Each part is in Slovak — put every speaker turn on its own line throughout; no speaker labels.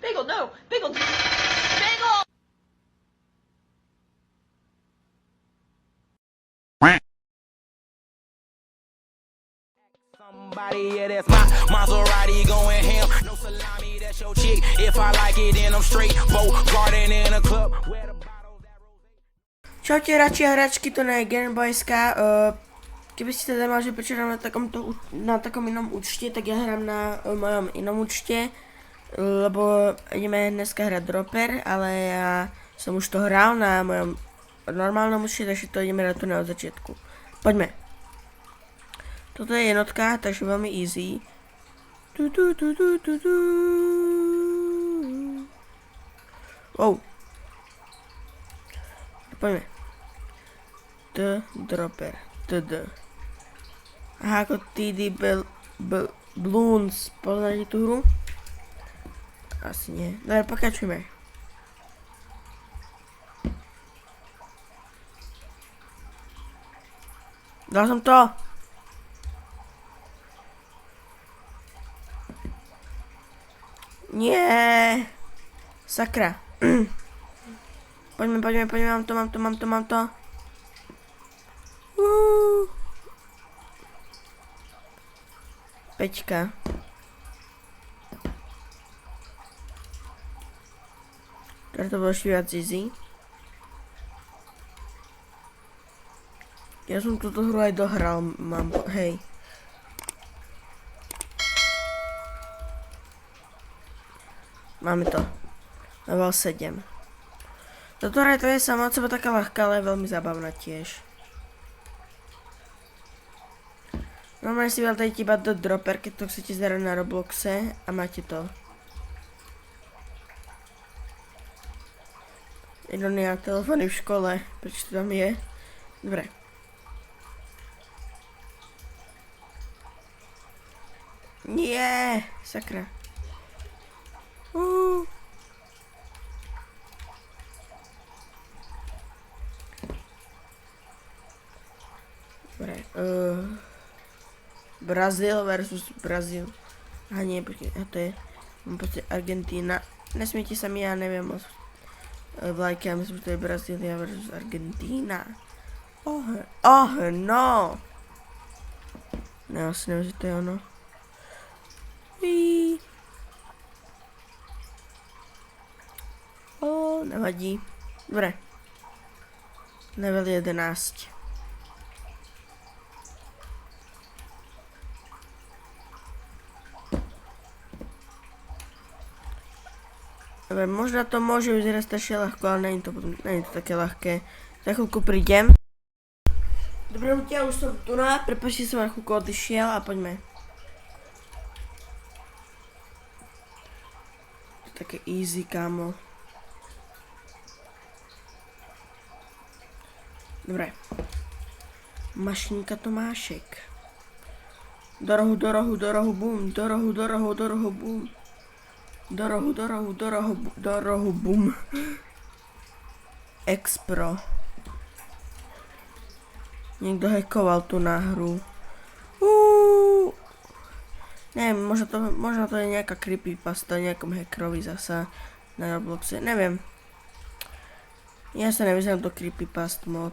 Bagel, no! Bagel! Bagel!
Somebody, yeah, that's my Maserati going ham. No salami, that's your chick. If I like it, then I'm straight. Boat garden in a club. Where the bottles that rose.
Čaute hráči a hráčky, to je Gameboyska. Keby ste teda mali, že počerám na takom inom účte, tak ja hrám na mojom inom účte. Lebo ideme dneska hrať Dropper, ale ja som už to hral na mojom normálnom účte, takže to ideme hrať tu na od začiatku. Poďme. Toto je jednotka, takže veľmi easy. Wow. Poďme. Dropper. Aha, ako TD Bloons. Poznáte tú hru? Asi nie. Dobre, pokračujme. Dal som to. Nie. Sakra. Poďme, mám to. Peťka. Teraz to bolo ešte viac easy. Ja som túto hru aj dohral, hej. Máme to. Level 7. Toto hra to je sama od seba taká ľahká, ale je veľmi zábavná tiež. Normálne si veľtajte iba do Dropper, keď to chcete zahrať na Robloxe a máte to. Jedno na telefóny v škole, prečo to tam je? Dobre. Nie, sakra. Dobre, Brazíl versus Brazíl. Aha, nie, počkej, to je, mám pocit Argentína. Nesmiete sa mi, ja neviem moc vlajky, ja myslím, že to je Brazília versus Argentína. No. Ne, asi neviem, že to je ono. Nevadí. Dobre. Level 11. Dobre, možno to môže vyzerať strašne ľahko, ale nie je to také ľahké. Za chvíľku prídem. Dobre, už som tu na, prepáčte, som na chvíľku odišiel a poďme. To je také easy, kámo. Dobre. Mašinka Tomášek. Do rohu, bum. Do rohu, bum. Do rohu, bum. Expro. Niekto hackoval tú hru. Neviem, možno to je nejaká creepypasta, nejakom hackerovi zasa na Robloxe, neviem. Ja sa nevyznám do creepypast moc.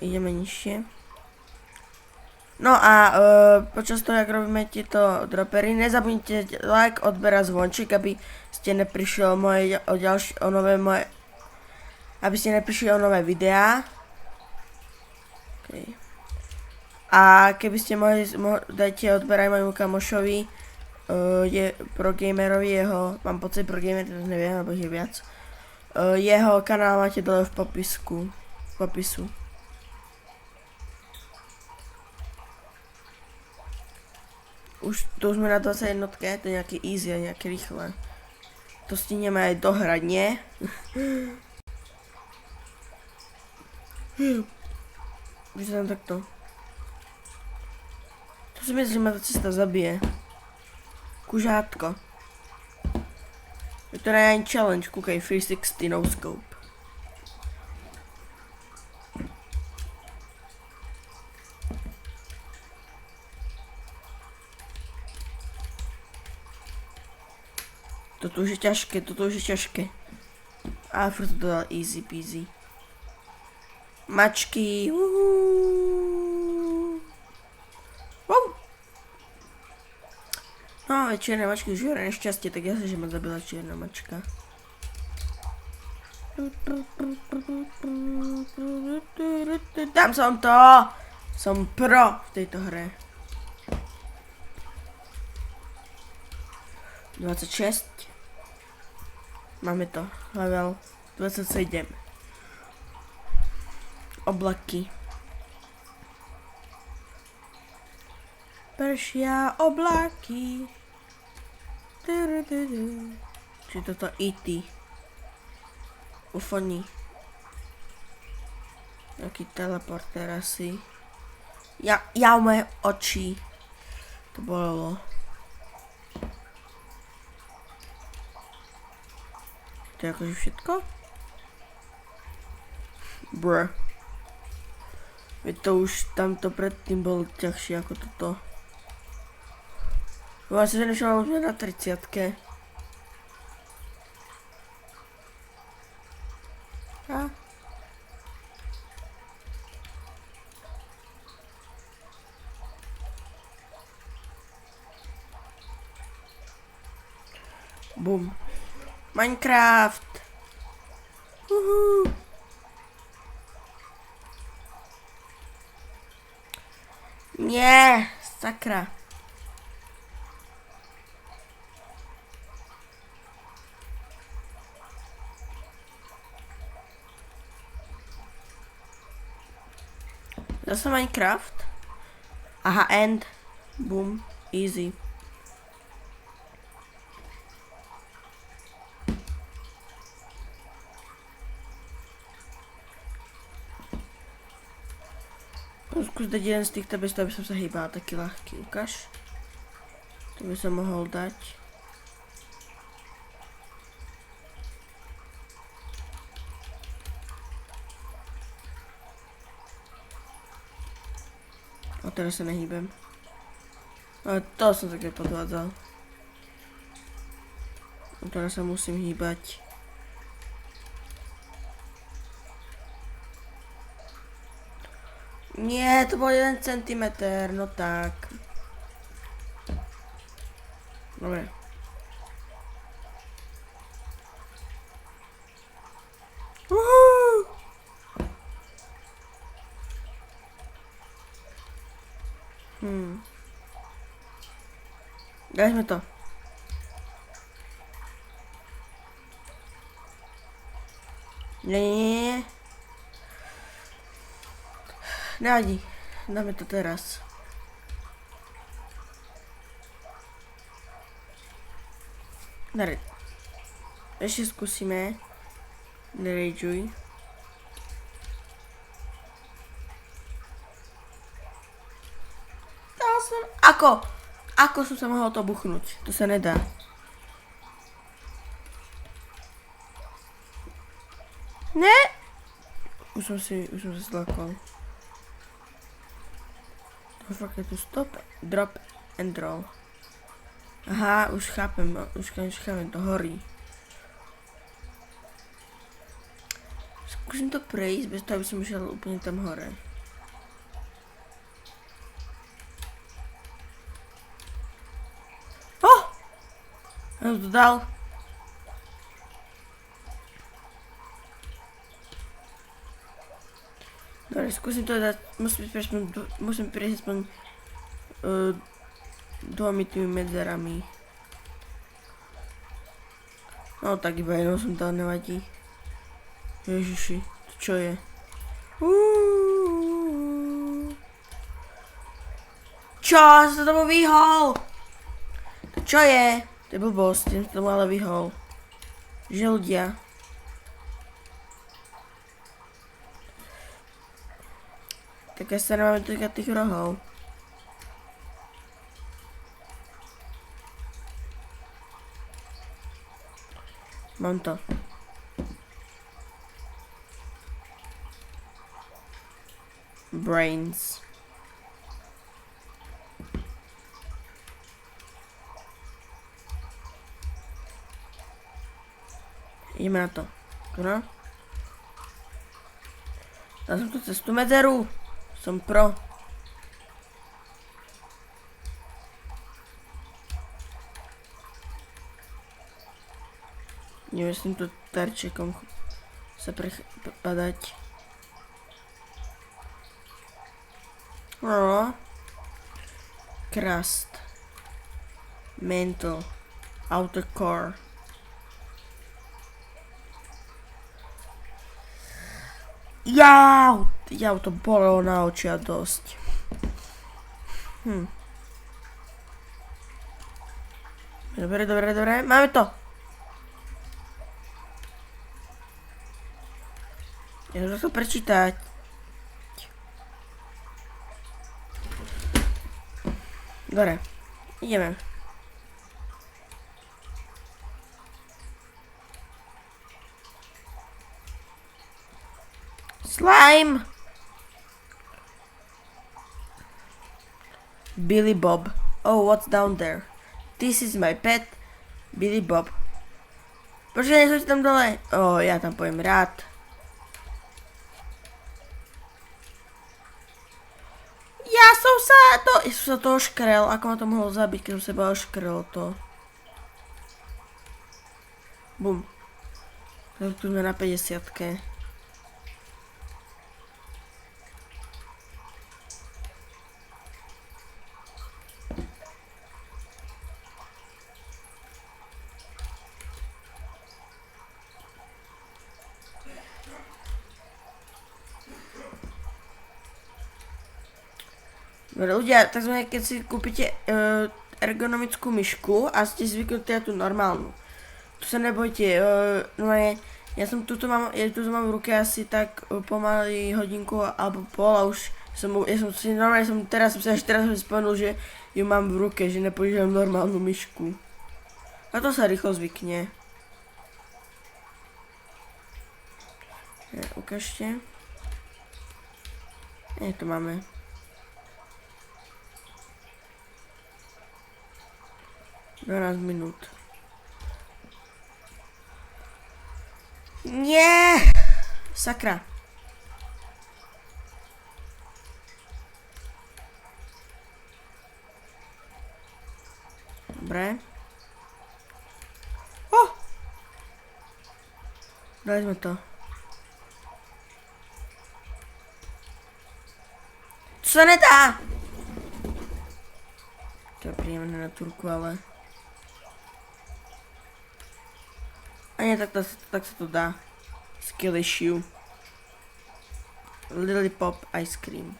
Ideme nižšie. No a počas toho, jak robíme tieto dropery, nezabudnite like, odber a zvončík, aby ste neprišli o nové videá. Okay. A keby ste dajte odber aj môjmu kamošovi, je pro gamerovi, jeho, mám pocit pro gamer, teraz neviem, alebo je viac. Jeho kanál máte dole v popisu. Už tu sme na 21, to je nejaké easy a nejaké rýchle. To stihneme aj dohrať, nie? Už tam takto. To si myslím, že ma tá cesta zabije. Kužátko. Je to aj challenge, kúkaj, 360 no scope. Toto už je ťažké. A furt to dal easy peasy. Mačky, No, ale čierne mačky už je nešťastie, tak jasne, že ma zabila čierna mačka. Tam som to! Som pro v tejto hre. 26. Máme to. Level 27. Oblaky. Pršia oblaky. Či toto E.T. Ufoni. Jaký teleportér asi. Ja moje oči. To bolelo. To je akože všetko? Brr. Veď to už tamto predtým bolo ťažšie ako toto. Vám sa nešla už na 30-ke. A? Bum. Minecraft. Nie, sakra. Zase Minecraft. Aha, end. Boom. Easy. Skús dať jeden z týchto bez toho, aby som sa hýbala, taký ľahký, ukáž. To by som mohol dať. A teraz sa nehýbem. Ale to som také podvádzal. A teraz sa musím hýbať. Nie, to bol 1 cm, no tak. Dobre. Dajme to. Nie. Nevadí, dáme to teraz. Dobre. Ešte skúsime. Nerejžuj. Ako? Ako som sa mohol to buchnúť? To sa nedá. Ne? Už som sa zlakol. Fakt je tu stop, drop and roll. Aha, už chápem, to horí. Skúsim to prejsť, bez toho, aby som išiel úplne tam hore. Ja som to dal. Dobre, skúsim to dať, musím prejsť aspoň 2 tými medzerami. No tak iba jednou som dal, nevadí. Ježiši, to čo je? Čo? Sa tomu vyhol! To čo je? To je blbosť, tým sa tomu ale vyhol. Želdia. Tak ja sa nemáme týkať tých rohov. Mám to. Brains. Ideme na to. Dobra. Dal som tu cestu medzeru. Som pro. Ideme s týmto tarčekom sa prepadať. Crust. Mental. Outer core. Jau to bolelo na oči a dosť. Dobre, máme to. Ja to prečítať. Dobre, ideme. Slime! Billy Bob. Oh, what's down there? This is my pet, Billy Bob. Počkaj, nechoď tam dole. Oh, ja tam pojem rád. Ja som sa to oškrel. Ako ma to mohol zabiť, keď som seba oškrel to. Bum. Tu sme na 50-ke. Ľudia, takzvané, keď si kúpite ergonomickú myšku a ste zvyknutí na tú normálnu. Tu sa nebojte, ja tuto mám v ruke asi tak pomaly hodinku alebo pol a už teraz som si až teraz spomenul, že ju mám v ruke, že nepoužívam normálnu myšku. A to sa rýchlo zvykne. Ukážte. To máme. $12 minút. Nie! Sakra. Dobre. Dali sme to. Co sa nedá? To je príjemné na turku, ale... A nie, tak sa to dá. Skill issue. Lollipop ice cream.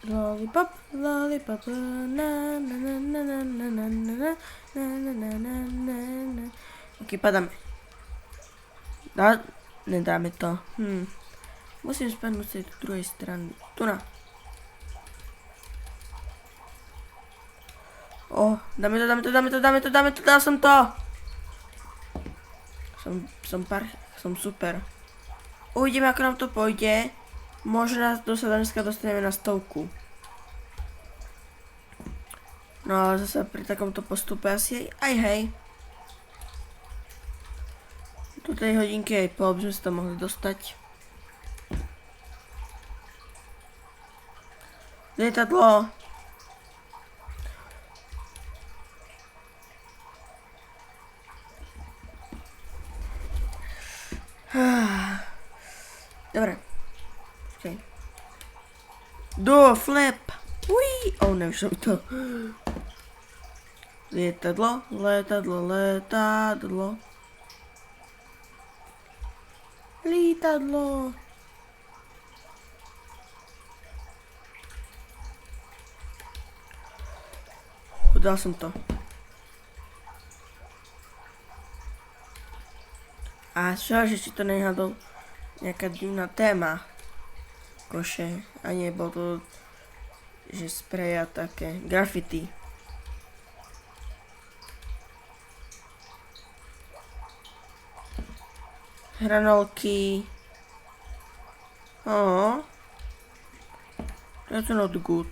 Lollipop, lollipop, na na na na na na na na na na na na. Ok, padáme. Nedáme to. Musím spadnúť z tej druhej strany. Tu na. Dáme to, dal som to! Som super. Uvidíme, ako nám to pôjde. Možno sa dneska dostaneme na 100. No ale zase pri takomto postupe asi aj hej. Do tej hodinky aj pol by sme sa to mohli dostať. Lietadlo. Dobre. Okay. Do flip. Uí. Nevyšlo to. Lietadlo. Lietadlo. Dal som to. A čo, že či to nehádol nejaká divná téma. Koše. A nie, bol to, že spreja také. Graffiti. Hranolky. That's not good.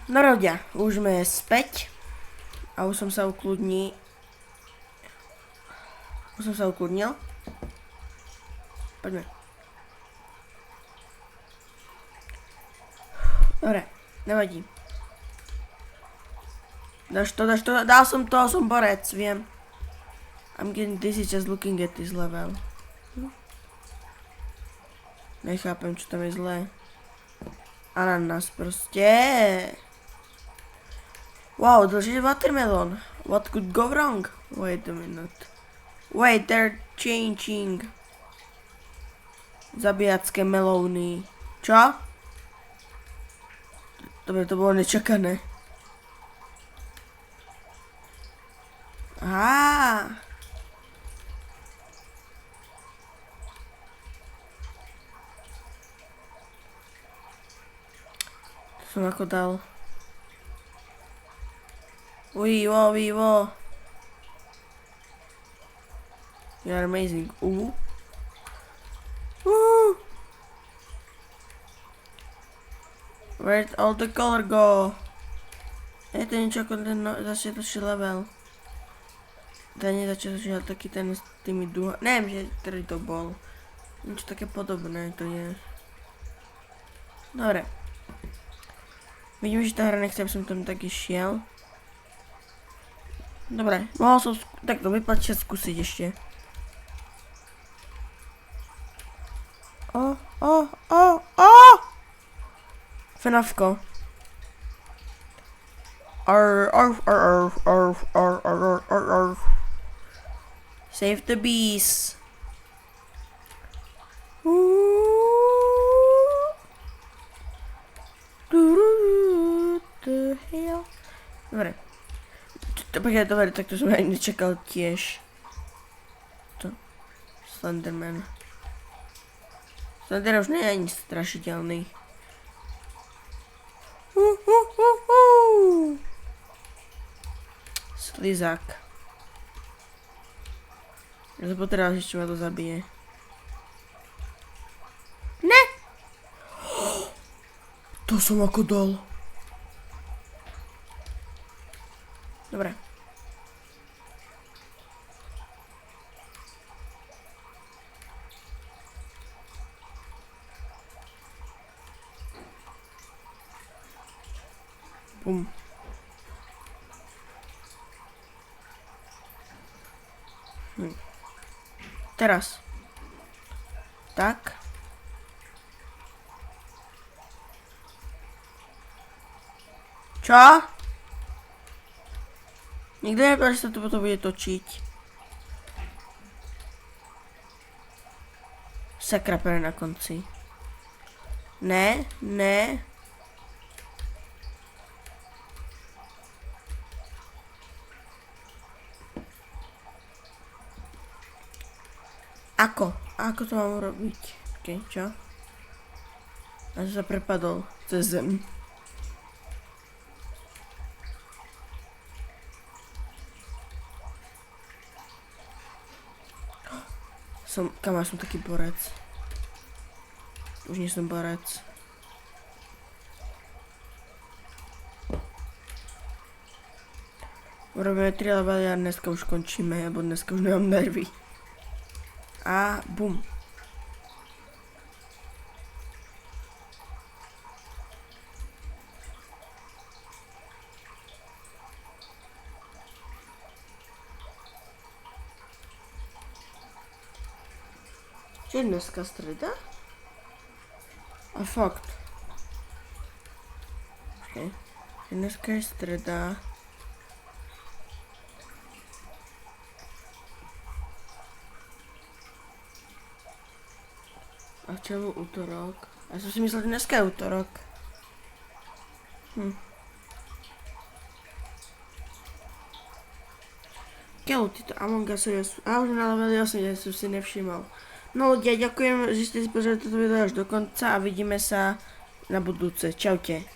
No ľudia, už sme späť. A už som sa ukludnil. Poďme. Dobre, nevadí. Dáš to, dal som to, som borec, viem. I'm getting dizzy just looking at this level. Nechápem, čo tam je zlé. Ananas proste. Wow, dlží watermelon. What could go wrong? Wait a minute. Wait, they're changing. Zabíjacké melóny. Čo? Dobre, to bolo nečakané. Aha. To som ako dal. Vivo. You're amazing. Where'd all the color go? Je to niečo ako ten začiatočný level. Ten je začiatočný, ale taký ten s tými duha... Neviem, že ktorý to bol. Niečo také podobné to je. Dobre. Vidím, že tá hra nechce, aby som tam tak išiel. Dobre, mohol som takto vyplatí sa skúsiť ešte. Fenafko. Save the bees. Dobre. Dobre, tak to som aj nečakal tiež. To. Slenderman. Slender už nie je ani strašidelný. Slizák. Ja sa potreboval, že ma to zabije. Ne! To som ako dal. Dobre. Bum. Teraz. Tak. Čo? Nikto nepovedal, že sa to potom bude točiť. Sakra pre na konci. Ne. Ako? Ako to mám urobiť? Okej, čo? A sa prepadol cez zem. Kamarát, som taký borec. Už nie som borec. Urobíme 3 levely a dneska už končíme, lebo dneska už nemám nervy. A bum. Čo je dneska streda? A fakt. Okay. Dneska je streda. A čo bol útorok? Ja som si myslel, že dneska je útorok. Keľu títo Among Usovia sú... A už na leveli 8, ja som si nevšimol. No ľudia, ďakujem, že ste si pozreli toto video až do konca a vidíme sa na budúce. Čaute.